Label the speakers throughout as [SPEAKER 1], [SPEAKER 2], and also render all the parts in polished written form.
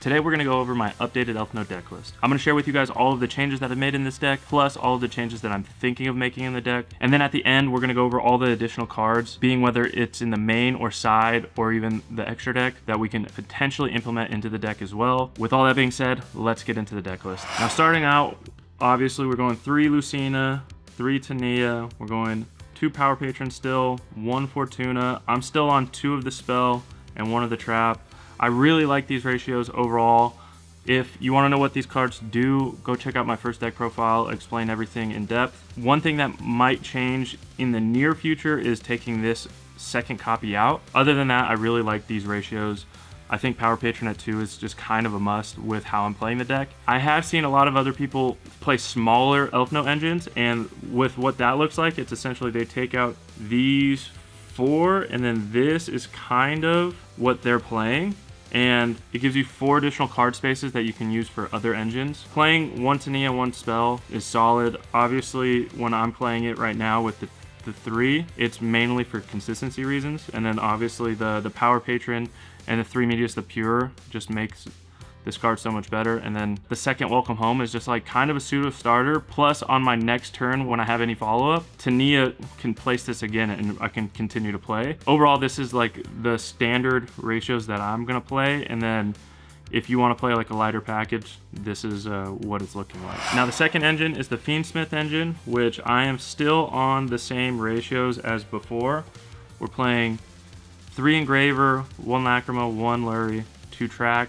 [SPEAKER 1] Today we're going to go over my updated Elfnote deck list. I'm going to share with you guys all of the changes that I've made in this deck, plus all of the changes that I'm thinking of making in the deck. And then at the end, we're going to go over all the additional cards, being whether it's in the main or side or even the extra deck that we can potentially implement into the deck as well. With all that being said, let's get into the deck list. Now starting out, obviously we're going 3 Lucina, 3 Tania, we're going 2 Power Patron still, 1 Fortuna. I'm still on 2 of the spell and 1 of the trap. I really like these ratios overall. If you want to know what these cards do, go check out my first deck profile, explain everything in depth. One thing that might change in the near future is taking this second copy out. Other than that, I really like these ratios. I think Power Patron at 2 is just kind of a must with how I'm playing the deck. I have seen a lot of other people play smaller Elfnote engines, and with what that looks like, it's essentially they take out these 4, and then this is kind of what they're playing. And it gives you 4 additional card spaces that you can use for other engines. Playing 1 Tania, 1 spell is solid. Obviously, when I'm playing it right now with the 3, it's mainly for consistency reasons. And then obviously the Power Patron and the 3 Medius the Pure just makes this card so much better. And then the second Welcome Home is just like kind of a pseudo starter. Plus on my next turn, when I have any follow-up, Tania can place this again and I can continue to play. Overall, this is like the standard ratios that I'm gonna play. And then if you want to play like a lighter package, this is what it's looking like. Now the second engine is the Fiendsmith engine, which I am still on the same ratios as before. We're playing 3 Engraver, 1 Lacrima, 1 Lurie, 2 Track.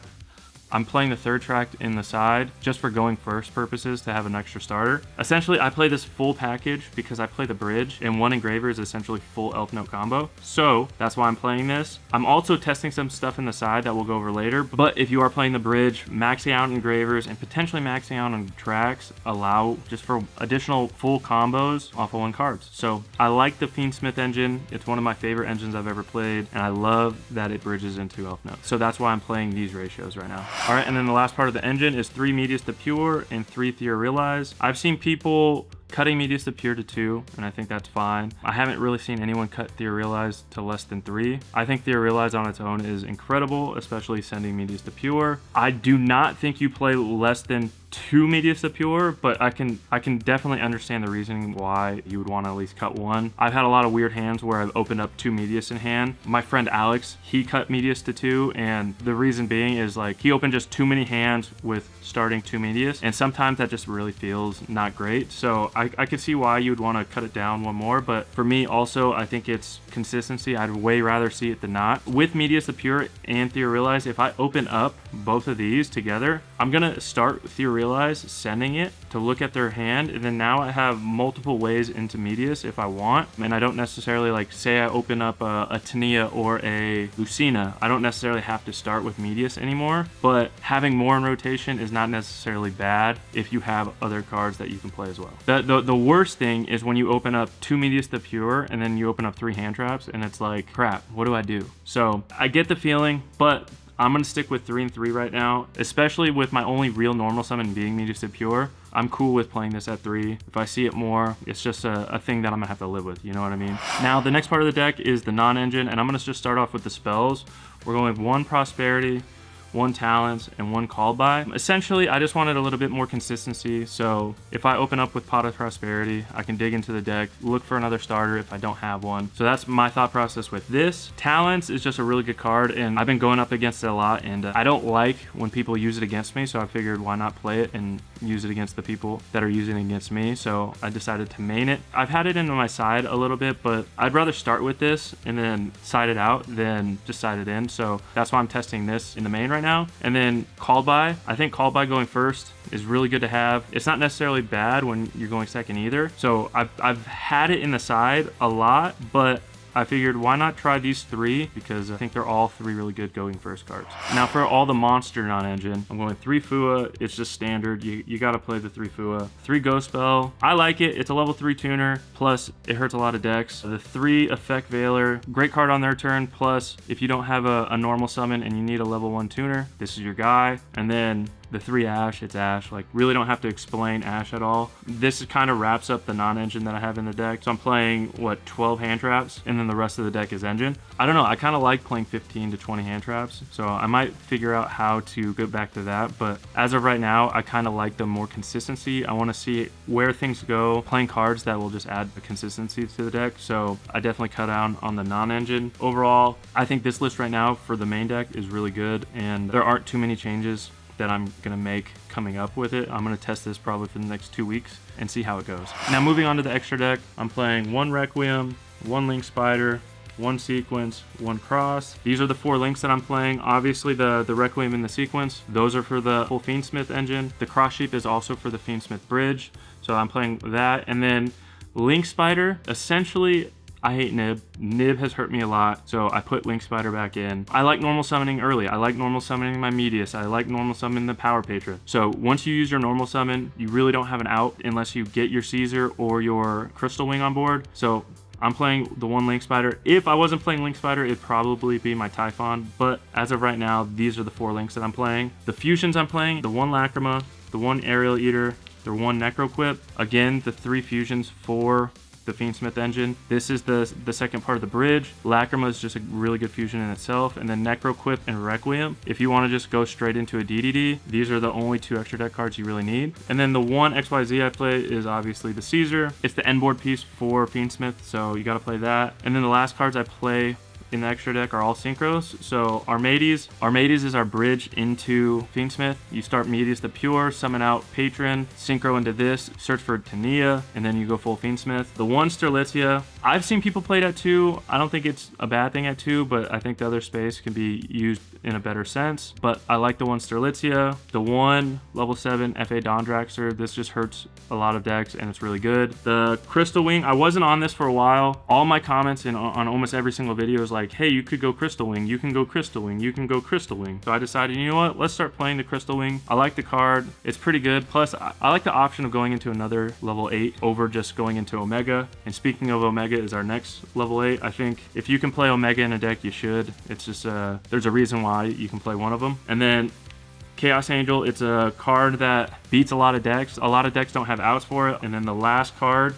[SPEAKER 1] I'm playing the 3rd track in the side just for going first purposes to have an extra starter. Essentially, I play this full package because I play the bridge, and 1 Engraver is essentially full Elfnote combo. So that's why I'm playing this. I'm also testing some stuff in the side that we'll go over later. But if you are playing the bridge, maxing out Engravers and potentially maxing out on tracks allow just for additional full combos off of 1 cards. So I like the Fiendsmith engine. It's one of my favorite engines I've ever played, and I love that it bridges into Elfnote. So that's why I'm playing these ratios right now. All right, and then the last part of the engine is 3 Medius the Pure and 3 Theorealize. I've seen people cutting Medius the Pure to 2, and I think that's fine. I haven't really seen anyone cut Theorealize to less than 3. I think Theorealize on its own is incredible, especially sending Medius the Pure. I do not think you play less than 2 Medius the Pure, but I can definitely understand the reasoning why you would want to at least cut 1. I've had a lot of weird hands where I've opened up 2 Medius in hand. My friend Alex, he cut Medius to 2, and the reason being is like he opened just too many hands with starting 2 Medius, and sometimes that just really feels not great. So I could see why you would want to cut it down 1 more, but for me also, I think it's consistency. I'd way rather see it than not. With Medius the Pure and Theorealize, if I open up both of these together, I'm gonna start Theorealize, sending it to look at their hand, and then now I have multiple ways into Medius if I want, and I don't necessarily, like, say I open up a Tania or a Lucina, I don't necessarily have to start with Medius anymore, but having more in rotation is not necessarily bad if you have other cards that you can play as well. The worst thing is when you open up 2 Medius the Pure and then you open up 3 hand traps and it's like, crap, what do I do? So I get the feeling, but I'm gonna stick with 3 and 3 right now, especially with my only real normal summon being Medius the Pure. I'm cool with playing this at 3. If I see it more, it's just a thing that I'm gonna have to live with, you know what I mean? Now, the next part of the deck is the non-engine, and I'm gonna just start off with the spells. We're going with 1 Prosperity, 1 Talents, and 1 Called By. Essentially, I just wanted a little bit more consistency, so if I open up with Pot of Prosperity, I can dig into the deck, look for another starter if I don't have one. So that's my thought process with this. Talents is just a really good card, and I've been going up against it a lot, and I don't like when people use it against me, so I figured why not play it and use it against the people that are using it against me, so I decided to main it. I've had it into my side a little bit, but I'd rather start with this and then side it out than just side it in, so that's why I'm testing this in the main right now. And then Called By, I think Called By going first is really good to have. It's not necessarily bad when you're going second either, so I've had it in the side a lot, but I figured why not try these 3, because I think they're all 3 really good going first cards. Now for all the monster non-engine, I'm going 3 Fua. It's just standard. You gotta play the 3 Fua. 3 Ghost Spell. I like it. It's a level 3 tuner, plus it hurts a lot of decks. The 3 Effect Veiler, great card on their turn, plus if you don't have a normal summon and you need a level 1 tuner, this is your guy. And then the 3 Ash, it's Ash. Like, really don't have to explain Ash at all. This kind of wraps up the non-engine that I have in the deck. So I'm playing, what, 12 hand traps, and then the rest of the deck is engine. I don't know, I kind of like playing 15 to 20 hand traps, so I might figure out how to get back to that. But as of right now, I kind of like the more consistency. I want to see where things go, playing cards that will just add a consistency to the deck. So I definitely cut down on the non-engine. Overall, I think this list right now for the main deck is really good, and there aren't too many changes that I'm gonna make coming up with it. I'm gonna test this probably for the next 2 weeks and see how it goes. Now moving on to the extra deck, I'm playing 1 Requiem, 1 Link Spider, 1 Sequence, 1 Cross. These are the 4 links that I'm playing. Obviously the Requiem and the Sequence, those are for the full Fiendsmith engine. The Cross Sheep is also for the Fiendsmith bridge, so I'm playing that. And then Link Spider, essentially, I hate Nib. Nib has hurt me a lot, so I put Link Spider back in. I like normal summoning early. I like normal summoning my Medius. I like normal summoning the Power Patron. So once you use your normal summon, you really don't have an out unless you get your Caesar or your Crystal Wing on board. So I'm playing the 1 Link Spider. If I wasn't playing Link Spider, it'd probably be my Typhon, but as of right now, these are the 4 links that I'm playing. The fusions I'm playing, the 1 Lacrima, the 1 Aerial Eater, the 1 Necroquip. Again, the 3 fusions for the Fiendsmith engine. This is the second part of the bridge. Lacrima is just a really good fusion in itself, and then Necroquip and Requiem. If you want to just go straight into a DDD, these are the only 2 extra deck cards you really need. And then the 1 XYZ I play is obviously the Caesar. It's the end board piece for Fiendsmith, so you got to play that. And then the last cards I play in the extra deck are all synchros. So Armades is our bridge into Fiendsmith. You start Medius the Pure, summon out Patron, synchro into this, search for Tania, and then you go full Fiendsmith. The 1 Sterlitzia, I've seen people play it at 2. I don't think it's a bad thing at 2, but I think the other space can be used in a better sense. But I like the 1 Sterlitzia. The 1 level 7 FA Dawndraxer, this just hurts a lot of decks and it's really good. The Crystal Wing, I wasn't on this for a while. All my comments on almost every single video is like, hey, you could go Crystal Wing, you can go Crystal Wing, you can go Crystal Wing. So I decided, you know what, let's start playing the Crystal Wing. I like the card, it's pretty good. Plus, I like the option of going into another level 8 over just going into Omega. And speaking of Omega is our next level 8. I think if you can play Omega in a deck, you should. It's just, there's a reason why you can play one of them. And then Chaos Angel, it's a card that beats a lot of decks. A lot of decks don't have outs for it. And then the last card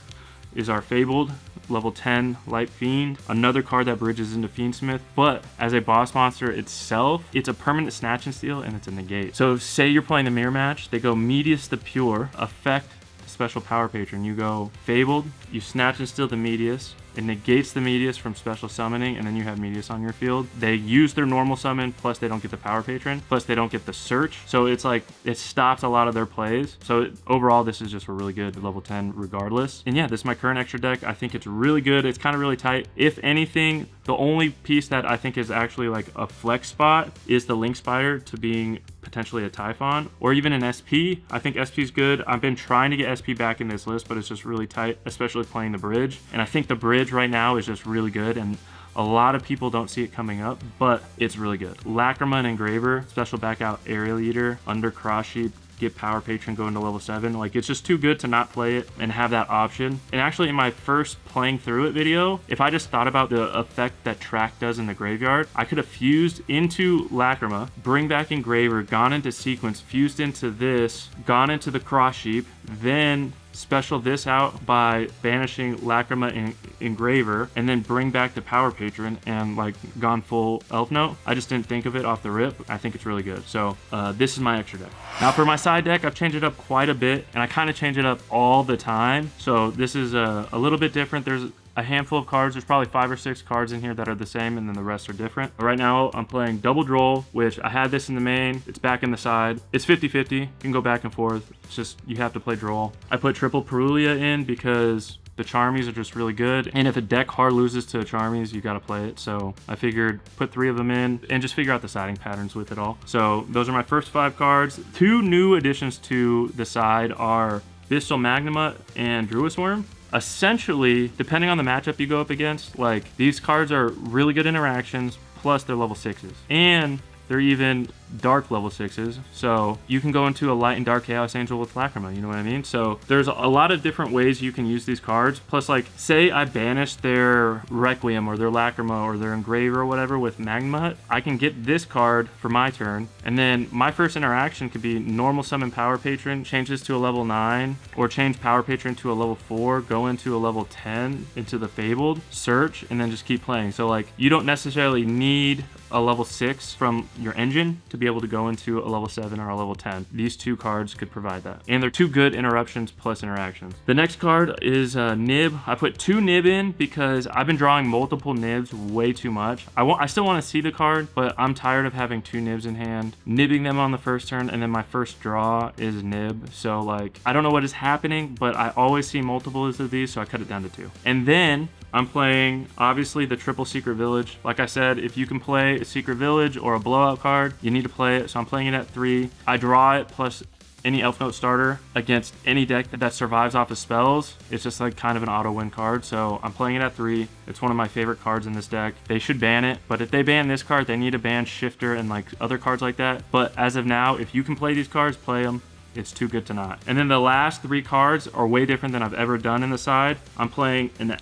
[SPEAKER 1] is our Fabled level 10 Light Fiend, another card that bridges into Fiendsmith, but as a boss monster itself, it's a permanent snatch and steal and it's a negate. So say you're playing the mirror match, they go Medius the Pure, effect special Power Patron. You go Fabled, you snatch and steal the Medius, it negates the Medius from special summoning, and then you have Medius on your field. They use their normal summon, plus they don't get the Power Patron, plus they don't get the search. So it's like, it stops a lot of their plays. So overall, this is just a really good level 10 regardless. And yeah, this is my current extra deck. I think it's really good. It's kind of really tight. If anything, the only piece that I think is actually like a flex spot is the Link Spider to being potentially a Typhon or even an SP. I think SP is good. I've been trying to get SP back in this list, but it's just really tight, especially playing the bridge. And I think the bridge right now is just really good, and a lot of people don't see it coming up, but it's really good. Lacrima and Engraver, special back out Aerial Eater, under Cross Sheep, get Power Patron, go into level 7. Like, it's just too good to not play it and have that option. And actually in my first playing through it video, if I just thought about the effect that Track does in the graveyard, I could have fused into Lacrima, bring back Engraver, gone into Sequence, fused into this, gone into the Cross Sheep, then special this out by banishing Lacrima and Engraver, and then bring back the Power Patron and like gone full Elfnote. I just didn't think of it off the rip. I think it's really good. So this is my extra deck. Now for my side deck, I've changed it up quite a bit, and I kind of change it up all the time. So this is a little bit different. There's a handful of cards. There's probably 5 or 6 cards in here that are the same, and then the rest are different. But right now I'm playing Double Droll, which I had this in the main. It's back in the side. It's 50-50. You can go back and forth. It's just, you have to play Droll. I put Triple Perulia in because the Charmies are just really good. And if a deck hard loses to a Charmies, you gotta play it. So I figured put 3 of them in and just figure out the siding patterns with it all. So those are my first 5 cards. 2 new additions to the side are Bystal Magnuma and Druis Worm. Essentially, depending on the matchup you go up against, like, these cards are really good interactions, plus they're level 6s. And they're even dark level 6s. So you can go into a light and dark Chaos Angel with Lacrima, you know what I mean? So there's a lot of different ways you can use these cards. Plus, like, say I banish their Requiem or their Lacrima or their Engraver or whatever with Magma, I can get this card for my turn, and then my first interaction could be normal summon Power Patron, change this to a level 9, or change Power Patron to a level 4, go into a level 10 into the Fabled, search, and then just keep playing. So like, you don't necessarily need a level 6 from your engine to be able to go into a level 7 or a level 10. These two cards could provide that. And they're two good interruptions plus interactions. The next card is Nib. I put 2 Nib in because I've been drawing multiple Nibs way too much. I still want to see the card, but I'm tired of having 2 Nibs in hand, nibbing them on the first turn, and then my first draw is Nib. So like, I don't know what is happening, but I always see multiples of these, so I cut it down to 2. And then I'm playing, obviously, the triple Secret Village. Like I said, if you can play a Secret Village or a blowout card, you need to play it. So I'm playing it at 3. I draw it plus any Elfnote starter against any deck that survives off of spells. It's just like kind of an auto win card. So I'm playing it at 3. It's one of my favorite cards in this deck. They should ban it, but if they ban this card, they need to ban Shifter and like other cards like that. But as of now, if you can play these cards, play them. It's too good to not. And then the last 3 cards are way different than I've ever done in the side. I'm playing an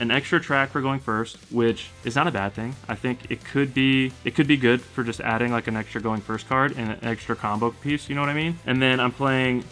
[SPEAKER 1] extra track for going first, which is not a bad thing. I think it could be good for just adding like an extra going first card and an extra combo piece, you know what I mean? And then I'm playing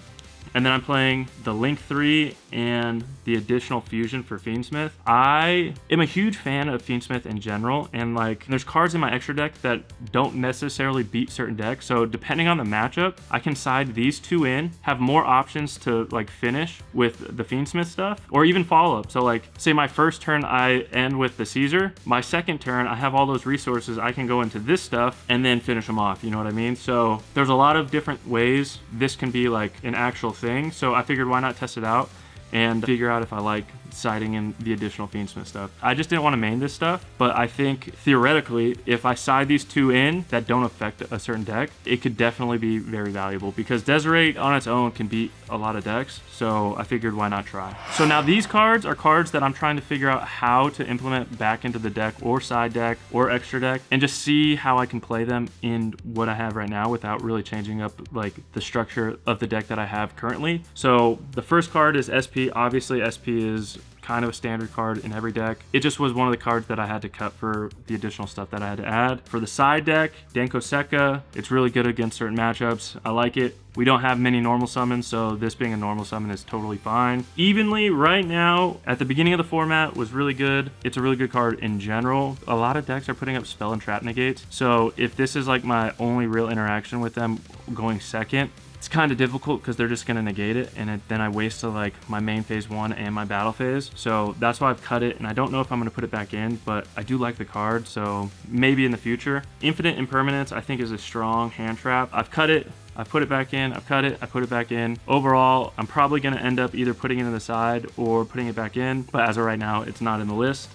[SPEAKER 1] the Link 3 and the additional fusion for Fiendsmith. I am a huge fan of Fiendsmith in general, and like, there's cards in my extra deck that don't necessarily beat certain decks. So depending on the matchup, I can side these 2 in, have more options to like finish with the Fiendsmith stuff, or even follow up. So like, say my first turn I end with the Caesar, my second turn I have all those resources, I can go into this stuff and then finish them off, you know what I mean? So there's a lot of different ways this can be like an actual thing. So I figured, why not test it out and figure out if I like siding in the additional Fiendsmith stuff. I just didn't want to main this stuff, but I think theoretically, if I side these 2 in that don't affect a certain deck, it could definitely be very valuable, because Desiree on its own can beat a lot of decks. So I figured, why not try? So now these cards are cards that I'm trying to figure out how to implement back into the deck or side deck or extra deck, and just see how I can play them in what I have right now without really changing up like the structure of the deck that I have currently. So the first card is SP. Obviously SP is kind of a standard card in every deck. It just was one of the cards that I had to cut for the additional stuff that I had to add. For the side deck, Denko Sekka, it's really good against certain matchups. I like it. We don't have many normal summons, so this being a normal summon is totally fine. Evenly, right now, at the beginning of the format, was really good. It's a really good card in general. A lot of decks are putting up spell and trap negates, so if this is like my only real interaction with them going second, it's kind of difficult because they're just going to negate it, and then I wasted like my main phase 1 and my battle phase. So that's why I've cut it, and I don't know if I'm going to put it back in, but I do like the card, so maybe in the future. Infinite Impermanence I think is a strong hand trap. I've cut it, I put it back in, I've cut it, I put it back in. Overall, I'm probably going to end up either putting it in the side or putting it back in, but as of right now, it's not in the list.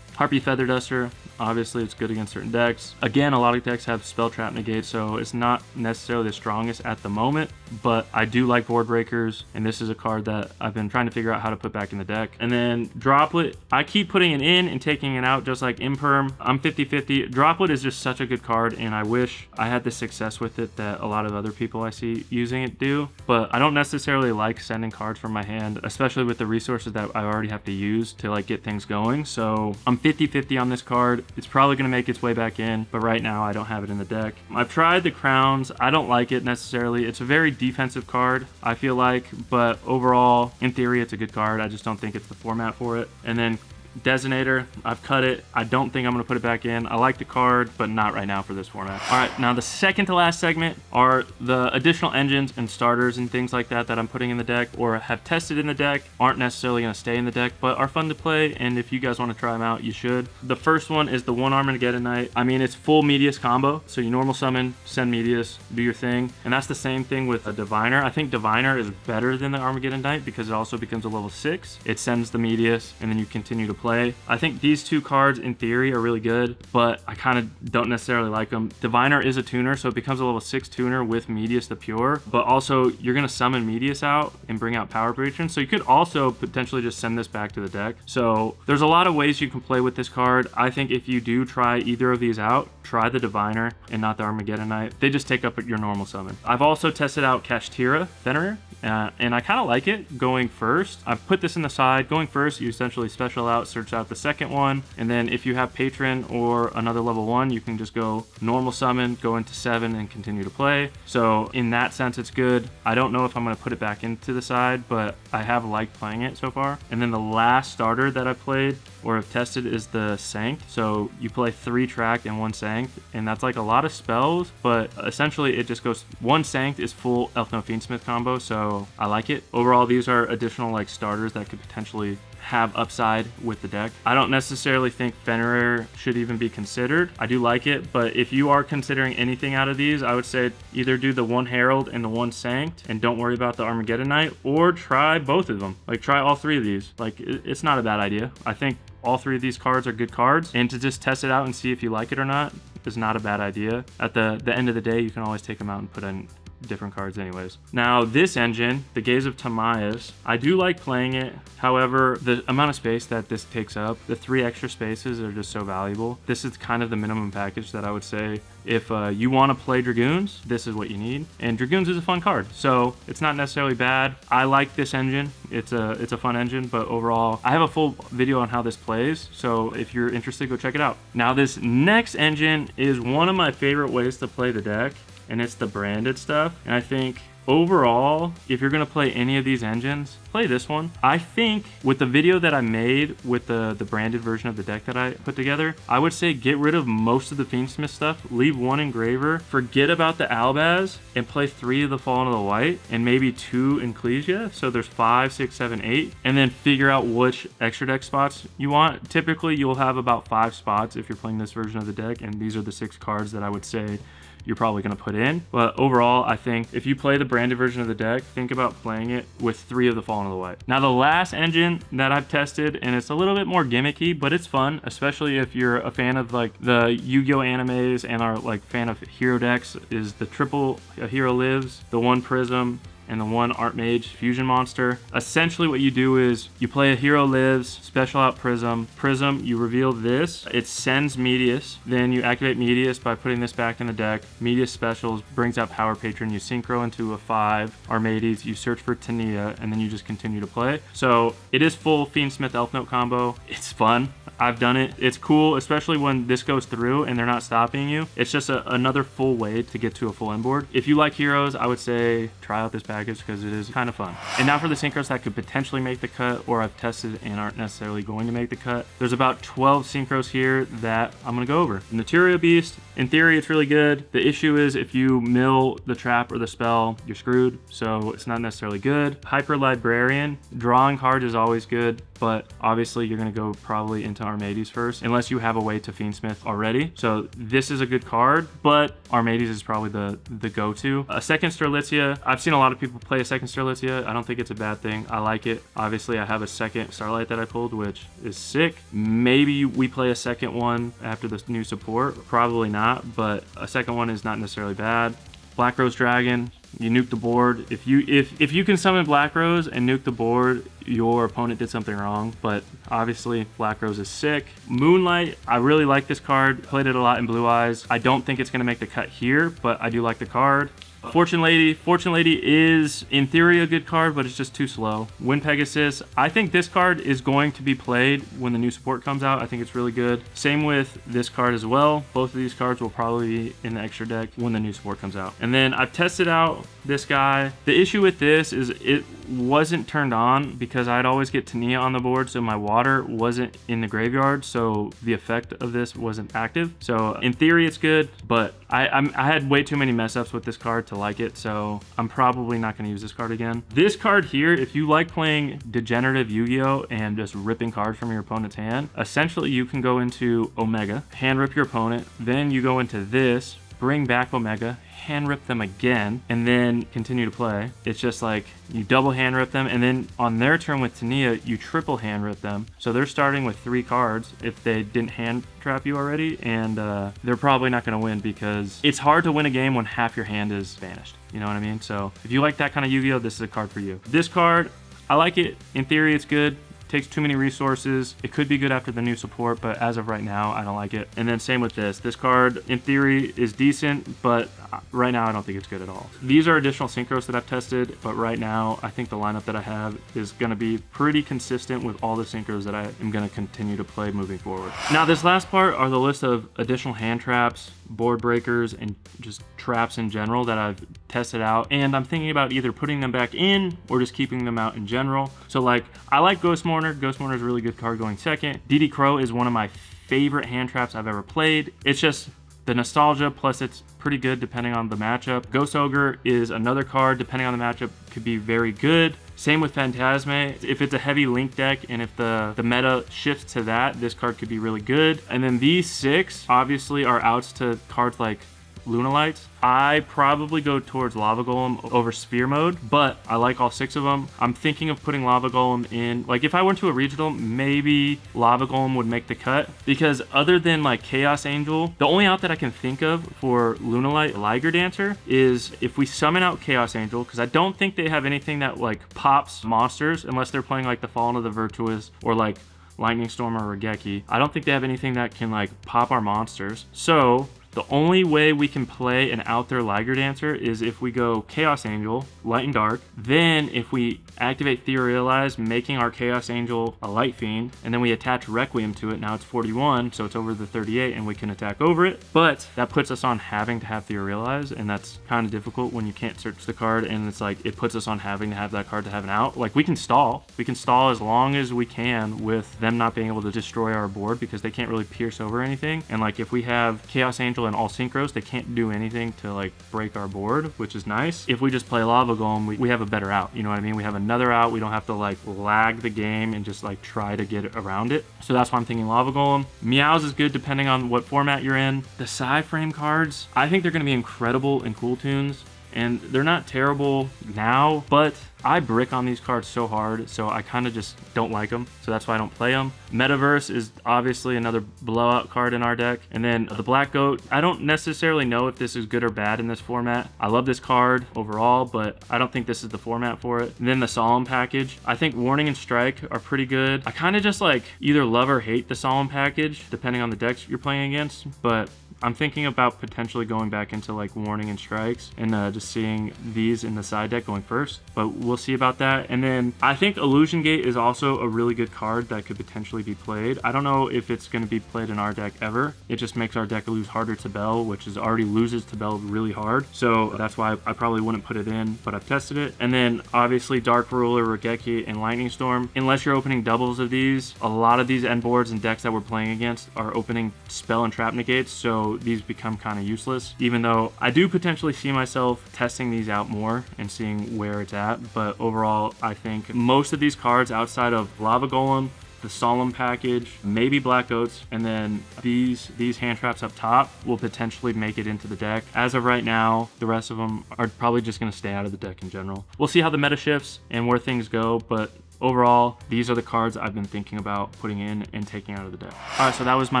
[SPEAKER 1] Harpy Feather Duster, obviously it's good against certain decks. Again, a lot of decks have spell trap negate, so it's not necessarily the strongest at the moment, but I do like Board Breakers, and this is a card that I've been trying to figure out how to put back in the deck. And then Droplet, I keep putting it in and taking it out just like Imperm. I'm 50-50. Droplet is just such a good card, and I wish I had the success with it that a lot of other people I see using it do, but I don't necessarily like sending cards from my hand, especially with the resources that I already have to use to like get things going. So I'm 50-50 on this card. It's probably going to make its way back in, but right now I don't have it in the deck. I've tried the Crowns. I don't like it necessarily. It's a very defensive card, I feel like, but overall, in theory, it's a good card. I just don't think it's the format for it. And then Designator, I've cut it. I don't think I'm going to put it back in. I like the card, but not right now for this format. All right, now the second to last segment are the additional engines and starters and things like that that I'm putting in the deck or have tested in the deck, aren't necessarily going to stay in the deck, but are fun to play, and if you guys want to try them out, you should. The first one is the One Armageddon Knight. I mean, it's full Medius combo, so you normal summon, send Medius, do your thing, and that's the same thing with a Diviner. I think Diviner is better than the Armageddon Knight because it also becomes a level 6. It sends the Medius, and then you continue to play play. I think these two cards in theory are really good, but I kind of don't necessarily like them. Diviner is a tuner, so it becomes a level 6 tuner with Medius the Pure, but also you're gonna summon Medius out and bring out Power Patron, so you could also potentially just send this back to the deck. So there's a lot of ways you can play with this card. I think if you do try either of these out, try the Diviner and not the Armageddonite. They just take up your normal summon. I've also tested out Kashtira Fenrir, and I kind of like it going first. I've put this in the side. Going first, you essentially special out, search out the second one, and then if you have Patron or another level 1, you can just go normal summon, go into 7, and continue to play. So in that sense, it's good. I don't know if I'm going to put it back into the side, but I have liked playing it so far. And then the last starter that I played or have tested is the Sanct. So you play 3 Tract and 1 Sanct, and that's like a lot of spells, but essentially it just goes, 1 Sanct is full Elfnote Fiendsmith combo, so I like it. Overall, these are additional like starters that could potentially have upside with the deck. I don't necessarily think Fenrir should even be considered. I do like it, but if you are considering anything out of these, I would say either do the 1 Herald and the 1 Sanct and don't worry about the Armageddonite, or try both of them. Like try all 3 of these. Like it's not a bad idea. I think all 3 of these cards are good cards, and to just test it out and see if you like it or not is not a bad idea. At the end of the day, you can always take them out and put in different cards anyways. Now this engine, the Gaze of Timaeus, I do like playing it. However, the amount of space that this takes up, the 3 extra spaces are just so valuable. This is kind of the minimum package that I would say if you want to play Dragoons, this is what you need. And Dragoons is a fun card, so it's not necessarily bad. I like this engine. It's a fun engine, but overall, I have a full video on how this plays, so if you're interested, go check it out. Now this next engine is one of my favorite ways to play the deck, and it's the branded stuff. And I think overall, if you're gonna play any of these engines, play this one. I think with the video that I made with the branded version of the deck that I put together, I would say get rid of most of the Fiendsmith stuff, leave 1 Engraver, forget about the Albaz, and play 3 of the Fallen of the White, and maybe 2 Ecclesia, so there's 5, 6, 7, 8, and then figure out which extra deck spots you want. Typically, you'll have about 5 spots if you're playing this version of the deck, and these are the 6 cards that I would say you're probably going to put in. But overall, I think if you play the branded version of the deck, think about playing it with 3 of the Fallen of the White. Now the last engine that I've tested, and it's a little bit more gimmicky, but it's fun, especially if you're a fan of like the Yu-Gi-Oh animes and are like fan of hero decks, is the triple A Hero Lives, the 1 Prism, and the 1 Archmage Fusion Monster. Essentially what you do is you play a Hero Lives, special out Prism. Prism, you reveal this, it sends Medius, then you activate Medius by putting this back in the deck. Medius specials, brings out Power Patron, you Synchro into a 5 Armades, you search for Tania, and then you just continue to play. So it is full Fiendsmith Elfnote combo. It's fun. I've done it. It's cool, especially when this goes through and they're not stopping you. It's just another full way to get to a full end board. If you like heroes, I would say try out this package because it is kind of fun. And now for the synchros that could potentially make the cut or I've tested and aren't necessarily going to make the cut. There's about 12 synchros here that I'm going to go over. The Materia Beast, in theory, it's really good. The issue is if you mill the trap or the spell, you're screwed, so it's not necessarily good. Hyper Librarian, drawing cards is always good, but obviously you're going to go probably into Armades first, unless you have a way to Fiendsmith already. So this is a good card, but Armades is probably the go-to. A second Sterlitzia, I've seen a lot of people play a second Sterlitzia. I don't think it's a bad thing. I like it. Obviously, I have a second Starlight that I pulled, which is sick. Maybe we play a second one after this new support. Probably not, but a second one is not necessarily bad. Black Rose Dragon, you nuke the board. If you can summon Black Rose and nuke the board, your opponent did something wrong, but obviously Black Rose is sick. Moonlight, I really like this card. Played it a lot in Blue Eyes. I don't think it's going to make the cut here, but I do like the card. Fortune Lady is in theory a good card, but it's just too slow. Wind Pegasus, I think this card is going to be played when the new support comes out. I think it's really good. Same with this card as well. Both of these cards will probably be in the extra deck when the new support comes out. And then I've tested out this guy. The issue with this is it wasn't turned on because I'd always get Tania on the board, so my water wasn't in the graveyard, so the effect of this wasn't active. So in theory it's good, but I had way too many mess ups with this card to like it, so I'm probably not going to use this card again. This card here, if you like playing degenerative Yu-Gi-Oh and just ripping cards from your opponent's hand, essentially you can go into Omega, hand rip your opponent, then you go into this, bring back Omega, hand rip them again and then continue to play. It's just like you double hand rip them, and then on their turn with Tania, you triple hand rip them. So they're starting with 3 cards if they didn't hand trap you already, and they're probably not going to win because it's hard to win a game when half your hand is vanished. You know what I mean? So if you like that kind of Yu-Gi-Oh, this is a card for you. This card, I like it. In theory, it's good. Takes too many resources. It could be good after the new support, but as of right now, I don't like it. And then same with this. This card, in theory, is decent, but right now I don't think it's good at all. These are additional synchros that I've tested, but right now I think the lineup that I have is going to be pretty consistent with all the synchros that I am going to continue to play moving forward. Now this last part are the list of additional hand traps, board breakers, and just traps in general that I've tested out, and I'm thinking about either putting them back in or just keeping them out in general. So like, I like Ghost Mourner. Ghost Mourner is a really good card going second. DD Crow is one of my favorite hand traps I've ever played. It's just the nostalgia, plus it's pretty good depending on the matchup. Ghost Ogre is another card, depending on the matchup, could be very good. Same with Phantasme. If it's a heavy link deck and if the meta shifts to that, this card could be really good. And then these 6 obviously are outs to cards like Lunalights. I probably go towards Lava Golem over Sphere Mode, but I like all 6 of them. I'm thinking of putting Lava Golem in, like if I went to a regional, maybe Lava Golem would make the cut, because other than like Chaos Angel, the only out that I can think of for Lunalight Liger Dancer is if we summon out Chaos Angel, because I don't think they have anything that like pops monsters unless they're playing like the Fallen of the Virtuous or like Lightning Storm or Regeki. I don't think they have anything that can like pop our monsters. So the only way we can play an out there Liger Dancer is if we go Chaos Angel, Light and Dark, then if we activate Theorialize, making our Chaos Angel a Light Fiend, and then we attach Requiem to it. Now it's 41, so it's over the 38, and we can attack over it. But that puts us on having to have Theorialize, and that's kind of difficult when you can't search the card, and it's like, it puts us on having to have that card to have an out. Like, we can stall. We can stall as long as we can with them not being able to destroy our board because they can't really pierce over anything. And like, if we have Chaos Angel and all synchros, they can't do anything to like break our board, which is nice. If we just play Lava Golem, we have a better out. You know what I mean? We have another out. We don't have to like lag the game and just like try to get around it. So that's why I'm thinking Lava Golem. Meows is good depending on what format you're in. The side frame cards, I think they're going to be incredible in Cool Tunes, and they're not terrible now, but I brick on these cards so hard, so I kind of just don't like them, so that's why I don't play them. Metaverse is obviously another blowout card in our deck. And then the Black Goat, I don't necessarily know if this is good or bad in this format. I love this card overall, but I don't think this is the format for it. And then the Solemn package, I think Warning and Strike are pretty good. I kind of just like either love or hate the Solemn package, depending on the decks you're playing against, but I'm thinking about potentially going back into like Warning and Strikes and just seeing these in the side deck going first, but we'll see about that. And then I think Illusion Gate is also a really good card that could potentially be played. I don't know if it's going to be played in our deck ever. It just makes our deck lose harder to Bell, which is already loses to Bell really hard. So that's why I probably wouldn't put it in, but I've tested it. And then obviously Dark Ruler, Regeki, and Lightning Storm. Unless you're opening doubles of these, a lot of these end boards and decks that we're playing against are opening spell and trap negates, so these become kind of useless, even though I do potentially see myself testing these out more and seeing where it's at. But overall, I think most of these cards outside of Lava Golem, the Solemn package, maybe Black Goats, and then these hand traps up top will potentially make it into the deck. As of right now, the rest of them are probably just going to stay out of the deck in general. We'll see how the meta shifts and where things go, but overall, these are the cards I've been thinking about putting in and taking out of the deck. All right, so that was my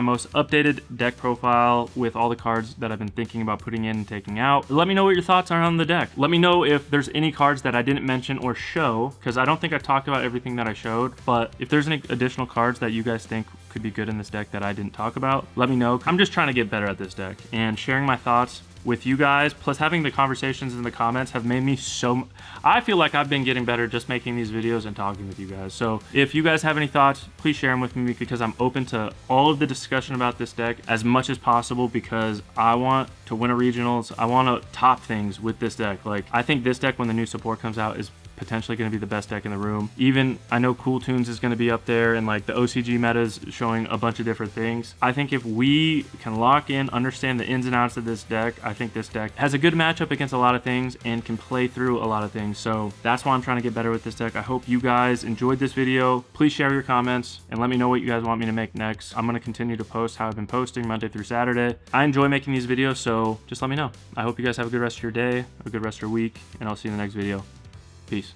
[SPEAKER 1] most updated deck profile with all the cards that I've been thinking about putting in and taking out. Let me know what your thoughts are on the deck. Let me know if there's any cards that I didn't mention or show, because I don't think I talked about everything that I showed, but if there's any additional cards that you guys think could be good in this deck that I didn't talk about, let me know. I'm just trying to get better at this deck, and sharing my thoughts with you guys, plus having the conversations in the comments have made me so... I feel like I've been getting better just making these videos and talking with you guys. So if you guys have any thoughts, please share them with me, because I'm open to all of the discussion about this deck as much as possible, because I want to win a regionals. I want to top things with this deck. Like, I think this deck, when the new support comes out, is potentially going to be the best deck in the room. Even, I know Cool Tunes is going to be up there, and like the OCG meta's showing a bunch of different things. I think if we can lock in, understand the ins and outs of this deck, I think this deck has a good matchup against a lot of things and can play through a lot of things. So that's why I'm trying to get better with this deck. I hope you guys enjoyed this video. Please share your comments and let me know what you guys want me to make next. I'm going to continue to post how I've been posting Monday through Saturday. I enjoy making these videos, so just let me know. I hope you guys have a good rest of your day, a good rest of your week, and I'll see you in the next video. Peace.